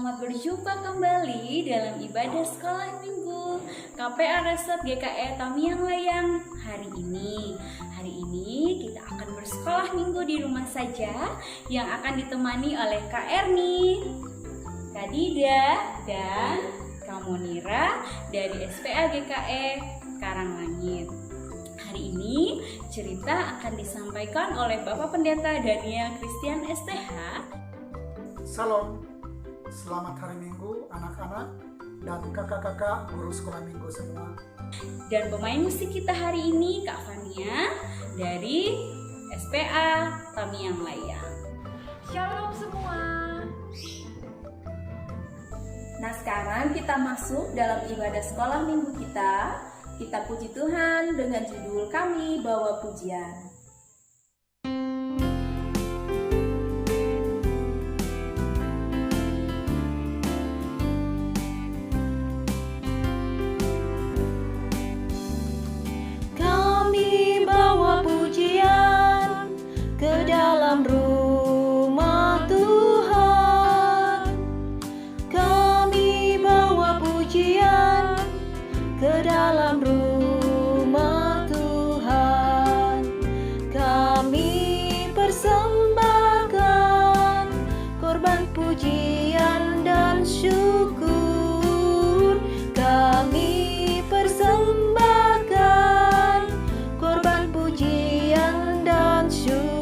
Selamat berjumpa kembali dalam ibadah sekolah minggu KPA Resort GKE Tamiang Layang. Hari ini kita akan bersekolah minggu di rumah saja yang akan ditemani oleh Kak Erni, Kak Dida, dan Kak Monira dari SPA GKE Karanglangit. Hari ini cerita akan disampaikan oleh Bapak Pendeta Daniel Christian STH. Salam, selamat hari Minggu anak-anak dan kakak-kakak guru sekolah minggu semua. Dan pemain musik kita hari ini Kak Fania dari SPA Tamiang Layang. Shalom semua. Nah, sekarang kita masuk dalam ibadah sekolah minggu kita. Kita puji Tuhan dengan judul Kami Bawa Pujian. Kami bawa pujian ke dalam rumah Tuhan. Kami bawa pujian ke dalam rumah Tuhan. Kami persembahkan korban pujian dan syukur. Kami persembahkan korban pujian dan syukur.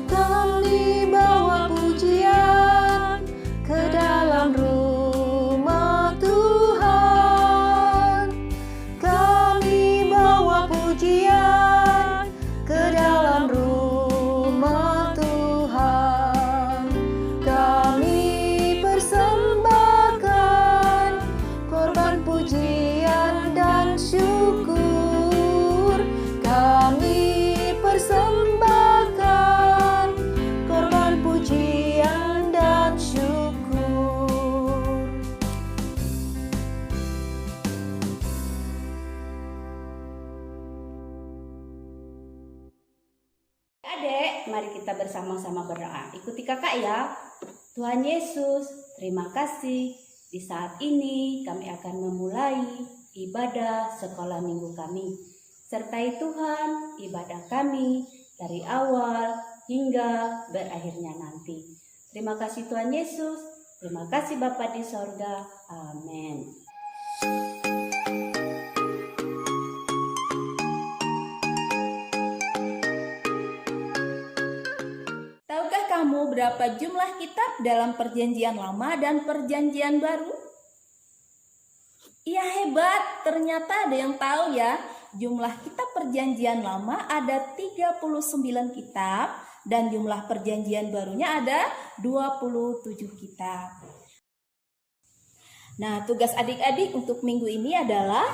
Kami bawa pujian ke dalam rumah Tuhan. Kami bawa pujian ke dalam rumah Tuhan. Kami persembahkan korban pujian dan syukur. Kami persembahkan korban pujian dan syukur. Adik, mari kita bersama-sama berdoa. Ikuti kakak ya. Tuhan Yesus, terima kasih. Di saat ini kami akan memulai ibadah sekolah minggu kami. Sertai Tuhan ibadah kami dari awal hingga berakhirnya nanti. Terima kasih Tuhan Yesus. Terima kasih Bapa di sorga. Amin. Tahukah kamu berapa jumlah kitab dalam Perjanjian Lama dan Perjanjian Baru? Iya, hebat, ternyata ada yang tahu ya. Jumlah kitab Perjanjian Lama ada 39 kitab dan jumlah Perjanjian Barunya ada 27 kitab. Nah, tugas adik-adik untuk minggu ini adalah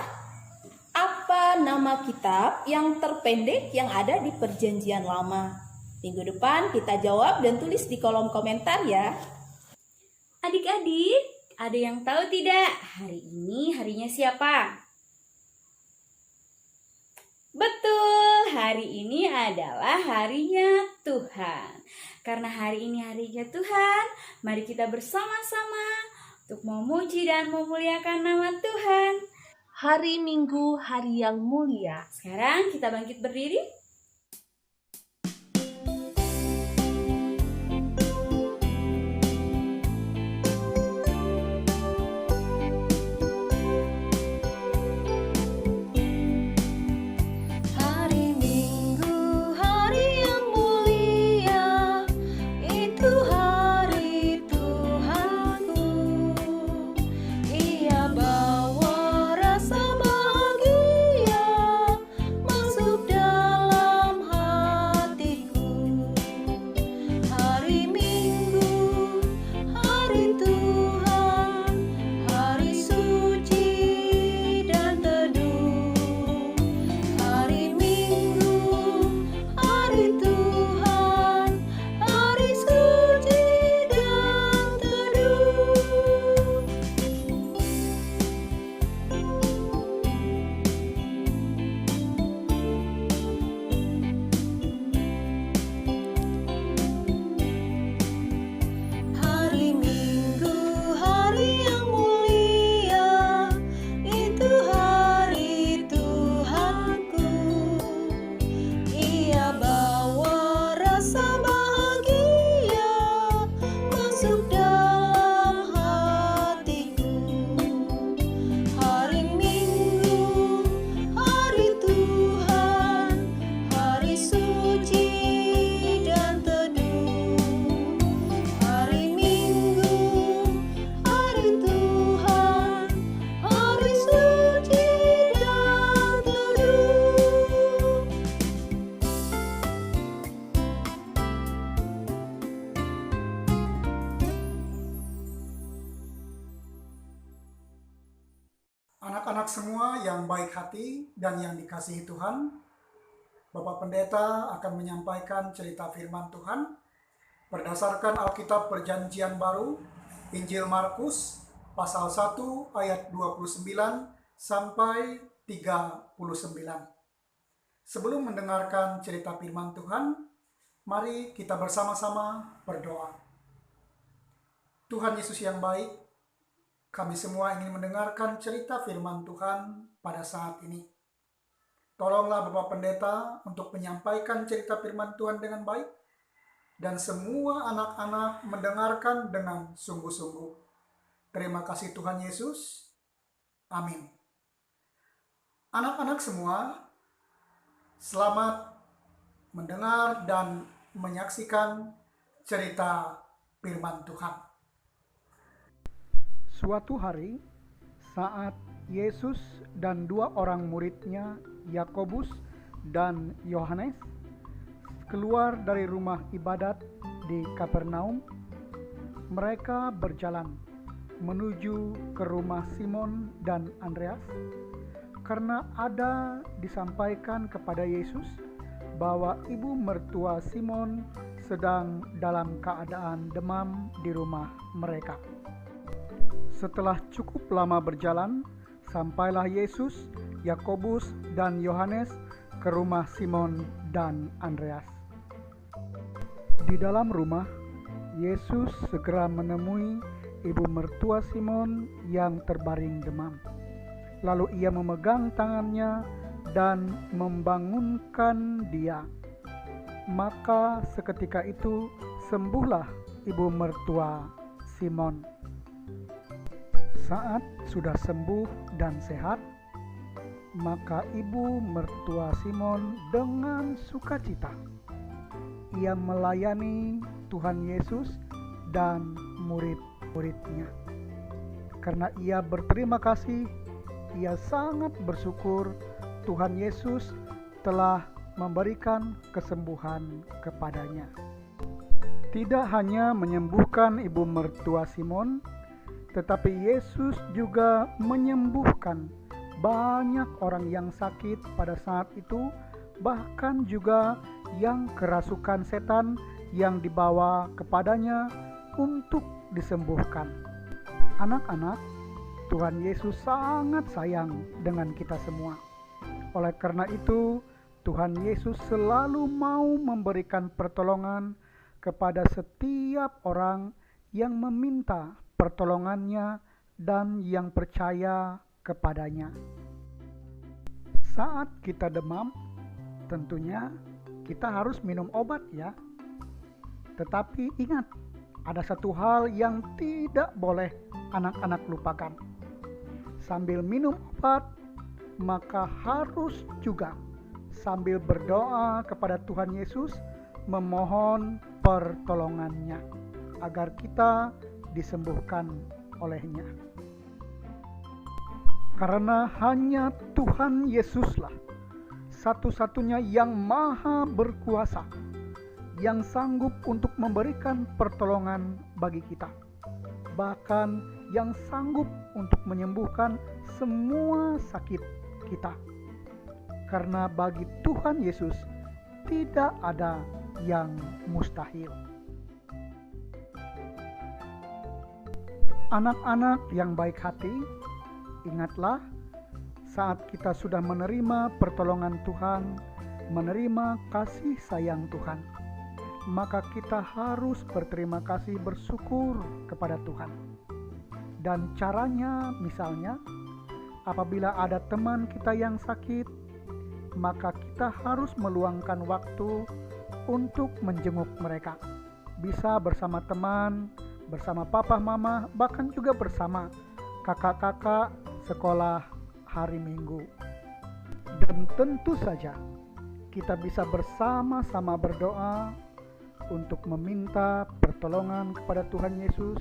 apa nama kitab yang terpendek yang ada di Perjanjian Lama? Minggu depan kita jawab dan tulis di kolom komentar ya. Adik-adik, ada yang tahu tidak? Hari ini harinya siapa? Betul, hari ini adalah harinya Tuhan. Karena hari ini harinya Tuhan, mari kita bersama-sama untuk memuji dan memuliakan nama Tuhan. Hari Minggu, hari yang mulia. Sekarang kita bangkit berdiri. Hari Minggu, hari yang mulia, itu hari Tuhanku. Ia bawa rasa bahagia masuk dalam Anak-anak semua yang baik hati dan yang dikasihi Tuhan, Bapak Pendeta akan menyampaikan cerita firman Tuhan berdasarkan Alkitab Perjanjian Baru, Injil Markus, pasal 1 ayat 29 sampai 39. Sebelum mendengarkan cerita firman Tuhan, mari kita bersama-sama berdoa. Tuhan Yesus yang baik, kami semua ingin mendengarkan cerita firman Tuhan pada saat ini. Tolonglah Bapak Pendeta untuk menyampaikan cerita firman Tuhan dengan baik, dan semua anak-anak mendengarkan dengan sungguh-sungguh. Terima kasih Tuhan Yesus. Amin. Anak-anak semua, selamat mendengar dan menyaksikan cerita firman Tuhan. Suatu hari, saat Yesus dan 2 orang muridnya, Yakobus dan Yohanes, keluar dari rumah ibadat di Kapernaum, mereka berjalan menuju ke rumah Simon dan Andreas, karena ada disampaikan kepada Yesus bahwa ibu mertua Simon sedang dalam keadaan demam di rumah mereka. Setelah cukup lama berjalan, sampailah Yesus, Yakobus, dan Yohanes ke rumah Simon dan Andreas. Di dalam rumah, Yesus segera menemui ibu mertua Simon yang terbaring demam. Lalu ia memegang tangannya dan membangunkan dia. Maka seketika itu sembuhlah ibu mertua Simon. Saat sudah sembuh dan sehat, maka ibu mertua Simon dengan sukacita ia melayani Tuhan Yesus dan murid-muridnya. Karena ia berterima kasih, ia sangat bersyukur Tuhan Yesus telah memberikan kesembuhan kepadanya. Tidak hanya menyembuhkan ibu mertua Simon, tetapi Yesus juga menyembuhkan banyak orang yang sakit pada saat itu, bahkan juga yang kerasukan setan yang dibawa kepadanya untuk disembuhkan. Anak-anak, Tuhan Yesus sangat sayang dengan kita semua. Oleh karena itu, Tuhan Yesus selalu mau memberikan pertolongan kepada setiap orang yang meminta pertolongannya dan yang percaya kepadanya. Saat kita demam, tentunya kita harus minum obat ya. Tetapi ingat, ada satu hal yang tidak boleh anak-anak lupakan. Sambil minum obat, maka harus juga sambil berdoa kepada Tuhan Yesus, memohon pertolongannya agar kita disembuhkan olehnya. Karena hanya Tuhan Yesuslah satu-satunya yang maha berkuasa, yang sanggup untuk memberikan pertolongan bagi kita, bahkan yang sanggup untuk menyembuhkan semua sakit kita. Karena bagi Tuhan Yesus tidak ada yang mustahil. Anak-anak yang baik hati, ingatlah, saat kita sudah menerima pertolongan Tuhan, menerima kasih sayang Tuhan, maka kita harus berterima kasih, bersyukur kepada Tuhan. Dan caranya misalnya, apabila ada teman kita yang sakit, maka kita harus meluangkan waktu untuk menjenguk mereka. Bisa bersama teman, bersama papa mama, bahkan juga bersama kakak-kakak sekolah hari Minggu. Dan tentu saja kita bisa bersama-sama berdoa untuk meminta pertolongan kepada Tuhan Yesus,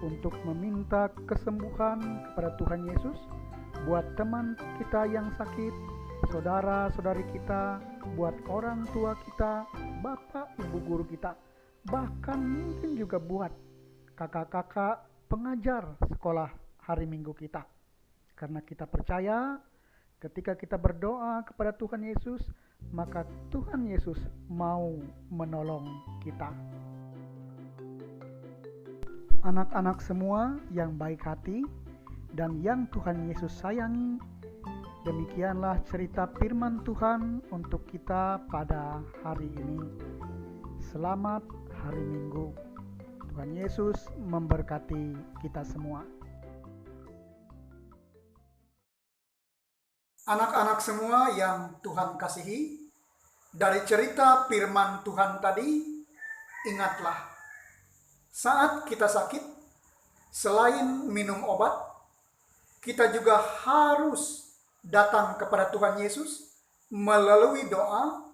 untuk meminta kesembuhan kepada Tuhan Yesus buat teman kita yang sakit, saudara-saudari kita, buat orang tua kita, bapak ibu guru kita, bahkan mungkin juga buat kakak-kakak pengajar sekolah hari Minggu kita. Karena kita percaya ketika kita berdoa kepada Tuhan Yesus, maka Tuhan Yesus mau menolong kita. Anak-anak semua yang baik hati dan yang Tuhan Yesus sayangi, demikianlah cerita firman Tuhan untuk kita pada hari ini. Selamat hari Minggu. Tuhan Yesus memberkati kita semua. Anak-anak semua yang Tuhan kasihi, dari cerita firman Tuhan tadi, ingatlah, saat kita sakit, selain minum obat, kita juga harus datang kepada Tuhan Yesus melalui doa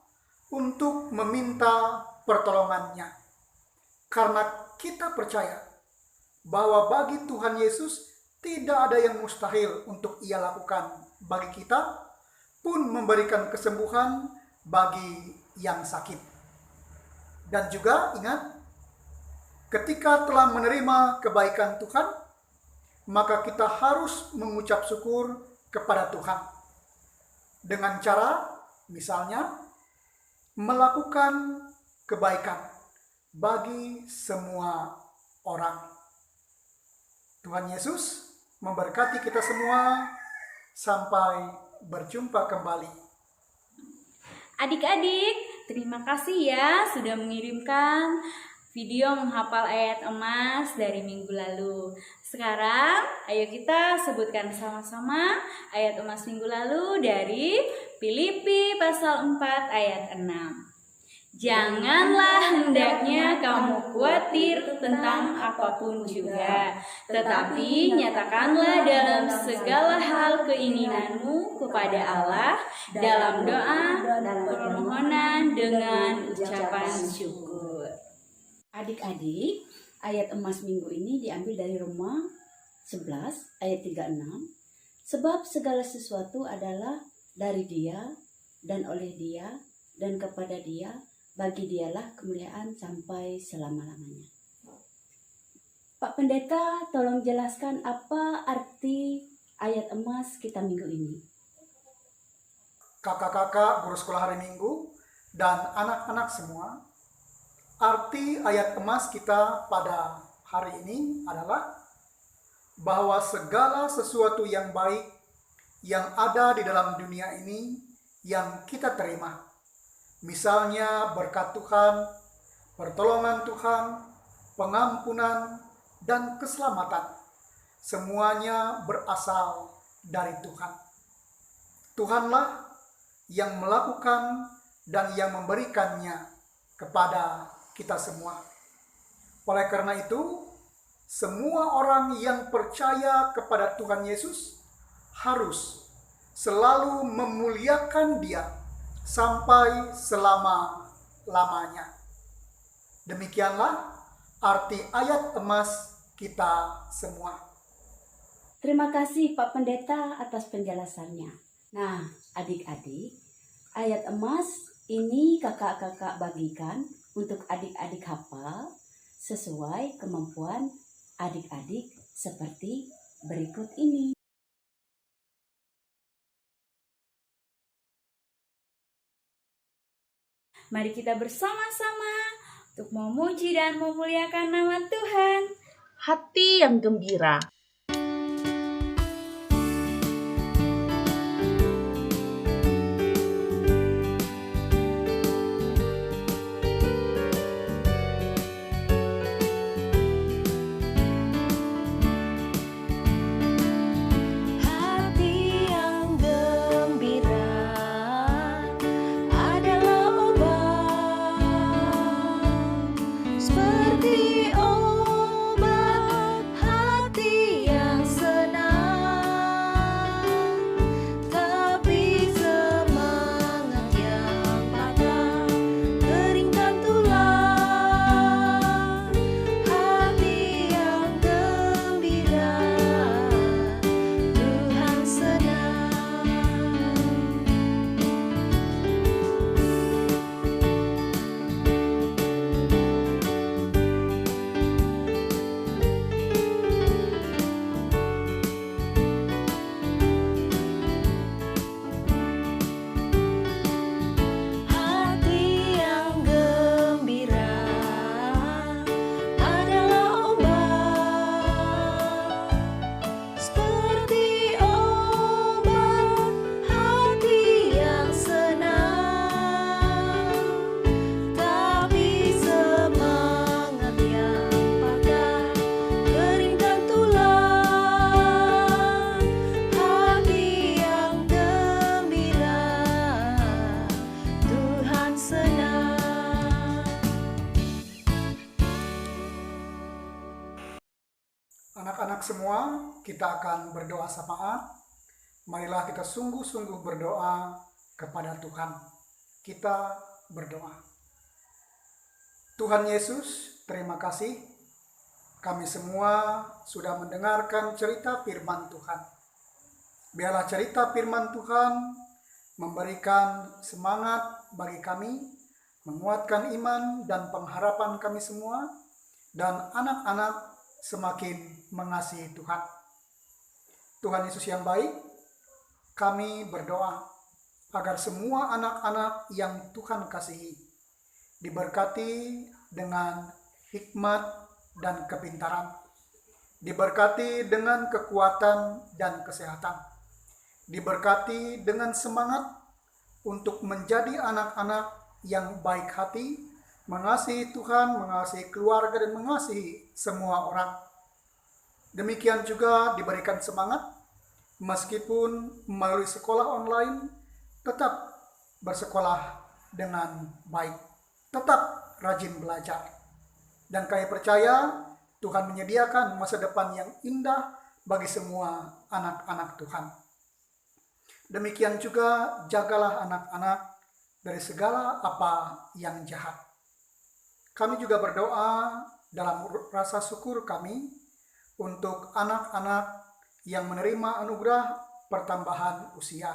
untuk meminta pertolongannya. Karena kita percaya bahwa bagi Tuhan Yesus tidak ada yang mustahil untuk Ia lakukan bagi kita, pun memberikan kesembuhan bagi yang sakit. Dan juga ingat, ketika telah menerima kebaikan Tuhan, maka kita harus mengucap syukur kepada Tuhan. Dengan cara, misalnya, melakukan kebaikan bagi semua orang. Tuhan Yesus memberkati kita semua. Sampai berjumpa kembali. Adik-adik, terima kasih ya sudah mengirimkan video menghafal ayat emas dari minggu lalu. Sekarang, ayo kita sebutkan sama-sama ayat emas minggu lalu dari Filipi pasal 4 ayat 6. Janganlah hendaknya kamu khawatir tentang apapun juga, tetapi nyatakanlah dalam segala hal keinginanmu kepada Allah dalam doa dan permohonan dengan ucapan syukur. Adik-adik, ayat emas minggu ini diambil dari Roma 11 ayat 36. Sebab segala sesuatu adalah dari Dia dan oleh Dia dan kepada Dia, bagi Dialah kemuliaan sampai selama-lamanya. Pak Pendeta, tolong jelaskan apa arti ayat emas kita minggu ini. Kakak-kakak guru sekolah hari Minggu dan anak-anak semua, arti ayat emas kita pada hari ini adalah bahwa segala sesuatu yang baik yang ada di dalam dunia ini yang kita terima, misalnya berkat Tuhan, pertolongan Tuhan, pengampunan, dan keselamatan, semuanya berasal dari Tuhan. Tuhanlah yang melakukan dan yang memberikannya kepada kita semua. Oleh karena itu, semua orang yang percaya kepada Tuhan Yesus harus selalu memuliakan Dia sampai selama-lamanya. Demikianlah arti ayat emas kita semua. Terima kasih Pak Pendeta atas penjelasannya. Nah, adik-adik, ayat emas ini kakak-kakak bagikan untuk adik-adik hafal sesuai kemampuan adik-adik seperti berikut ini. Mari kita bersama-sama untuk memuji dan memuliakan nama Tuhan. Hati yang gembira. Seperti obat hati Anak-anak semua, kita akan berdoa syafaat. Marilah kita sungguh-sungguh berdoa kepada Tuhan. Kita berdoa. Tuhan Yesus, terima kasih. Kami semua sudah mendengarkan cerita firman Tuhan. Biarlah cerita firman Tuhan memberikan semangat bagi kami, menguatkan iman dan pengharapan kami semua, dan anak-anak semakin mengasihi Tuhan. Tuhan Yesus yang baik, kami berdoa agar semua anak-anak yang Tuhan kasihi diberkati dengan hikmat dan kepintaran, diberkati dengan kekuatan dan kesehatan, diberkati dengan semangat untuk menjadi anak-anak yang baik hati, mengasihi Tuhan, mengasihi keluarga, dan mengasihi semua orang. Demikian juga diberikan semangat, meskipun melalui sekolah online, tetap bersekolah dengan baik, tetap rajin belajar. Dan kami percaya Tuhan menyediakan masa depan yang indah bagi semua anak-anak Tuhan. Demikian juga jagalah anak-anak dari segala apa yang jahat. Kami juga berdoa dalam rasa syukur kami untuk anak-anak yang menerima anugerah pertambahan usia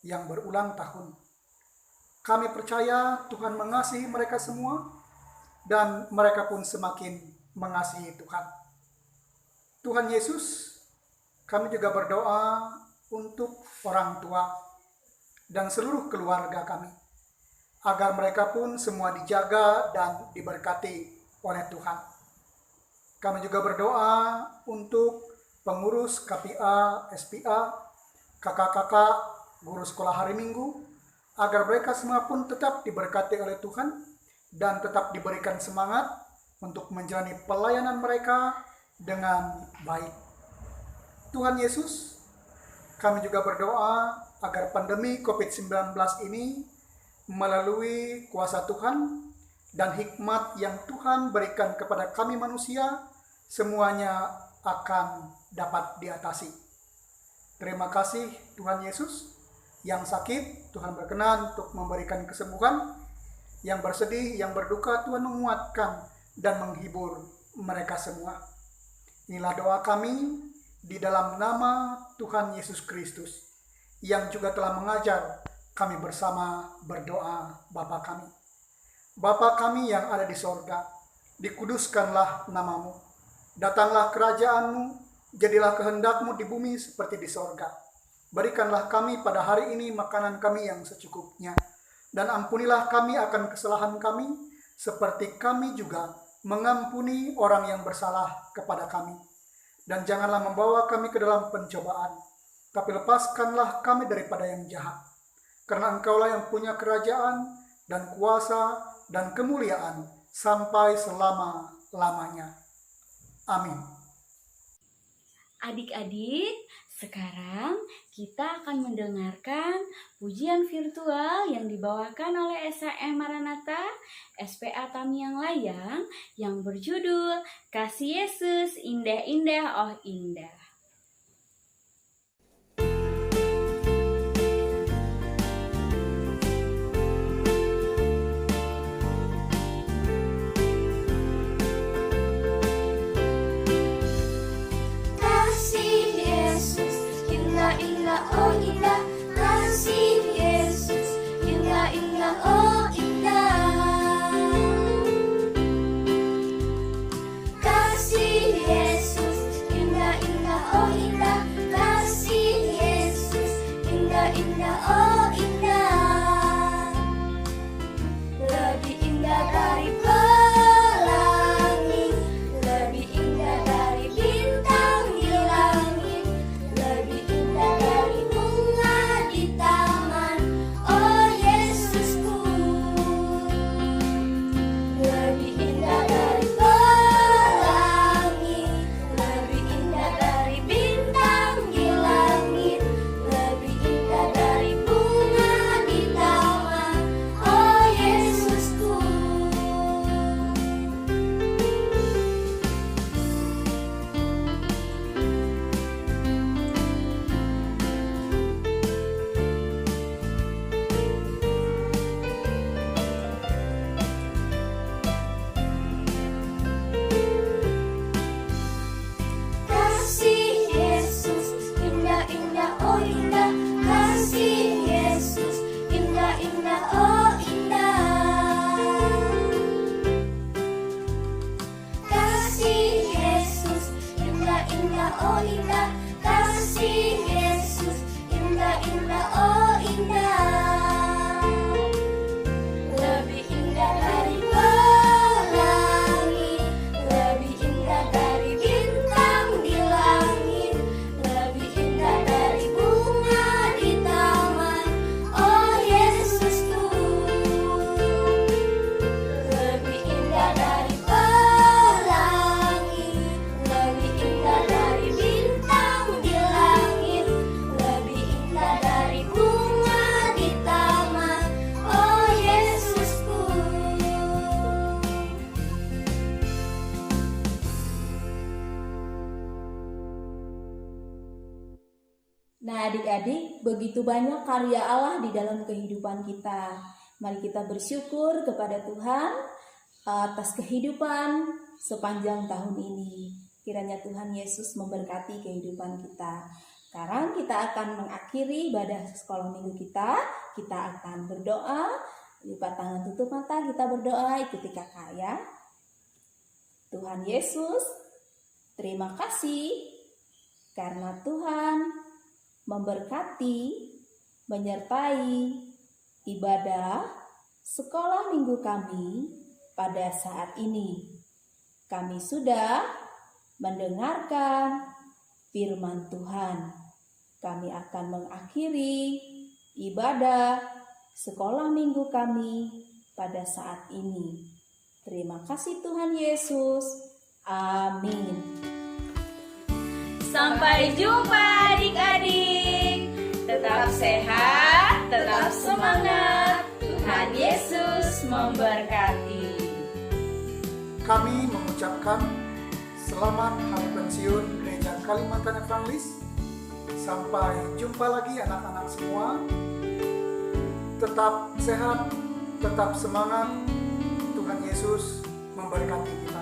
yang berulang tahun. Kami percaya Tuhan mengasihi mereka semua dan mereka pun semakin mengasihi Tuhan. Tuhan Yesus, kami juga berdoa untuk orang tua dan seluruh keluarga kami, agar mereka pun semua dijaga dan diberkati oleh Tuhan. Kami juga berdoa untuk pengurus KPA, SPA, kakak-kakak, guru sekolah hari Minggu, agar mereka semua pun tetap diberkati oleh Tuhan dan tetap diberikan semangat untuk menjalani pelayanan mereka dengan baik. Tuhan Yesus, kami juga berdoa agar pandemi COVID-19 ini melalui kuasa Tuhan dan hikmat yang Tuhan berikan kepada kami manusia, semuanya akan dapat diatasi. Terima kasih Tuhan Yesus. Yang sakit, Tuhan berkenan untuk memberikan kesembuhan. Yang bersedih, yang berduka, Tuhan menguatkan dan menghibur mereka semua. Inilah doa kami di dalam nama Tuhan Yesus Kristus, yang juga telah mengajar kami bersama berdoa Bapa kami. Bapa kami yang ada di sorga, dikuduskanlah namamu. Datanglah kerajaanmu, jadilah kehendakmu di bumi seperti di sorga. Berikanlah kami pada hari ini makanan kami yang secukupnya. Dan ampunilah kami akan kesalahan kami, seperti kami juga mengampuni orang yang bersalah kepada kami. Dan janganlah membawa kami ke dalam pencobaan, tapi lepaskanlah kami daripada yang jahat. Karena Engkaulah yang punya kerajaan dan kuasa dan kemuliaan sampai selama-lamanya. Amin. Adik-adik, sekarang kita akan mendengarkan pujian virtual yang dibawakan oleh SHM Maranatha SPA Tamiang Layang yang berjudul Kasih Yesus Indah-Indah Oh Indah. Oh indah, kasih Yesus, indah indah, oh indah. Kasih Yesus, indah indah, oh indah. Kasih Yesus, indah indah, oh indah. Lebih indah dari pelangi, lebih indah dari bintang di langit, lebih indah dari bunga di taman. Oh Yesusku, lebih indah dari pelangi, lebih indah dari bintang di langit, lebih indah dari bunga oh indah. Kasih Yesus indah, indah, oh indah. Lebih indah dari pelangi, lebih indah dari bintang di langit, lebih indah dari bunga di taman, oh Yesusku. Lebih indah dari pelangi, lebih indah dari bintang di langit, lebih indah dari bunga di taman, oh Yesusku. Nah, adik-adik, begitu banyak karya Allah di dalam kehidupan kita. Mari kita bersyukur kepada Tuhan atas kehidupan sepanjang tahun ini. Kiranya Tuhan Yesus memberkati kehidupan kita. Sekarang kita akan mengakhiri ibadah sekolah minggu kita. Kita akan berdoa. Lipat tangan, tutup mata, kita berdoa. Ikuti kakak ya. Tuhan Yesus, terima kasih karena Tuhan memberkati, menyertai ibadah sekolah minggu kami pada saat ini. Kami sudah mendengarkan firman Tuhan. Kami akan mengakhiri ibadah sekolah minggu kami pada saat ini. Terima kasih Tuhan Yesus. Amin. Sampai jumpa adik-adik. Tetap sehat, tetap semangat. Tuhan Yesus memberkati. Kami mengucapkan selamat hari pensiun Gereja Kalimantan Evangelis. Sampai jumpa lagi anak-anak semua. Tetap sehat, tetap semangat. Tuhan Yesus memberkati kita.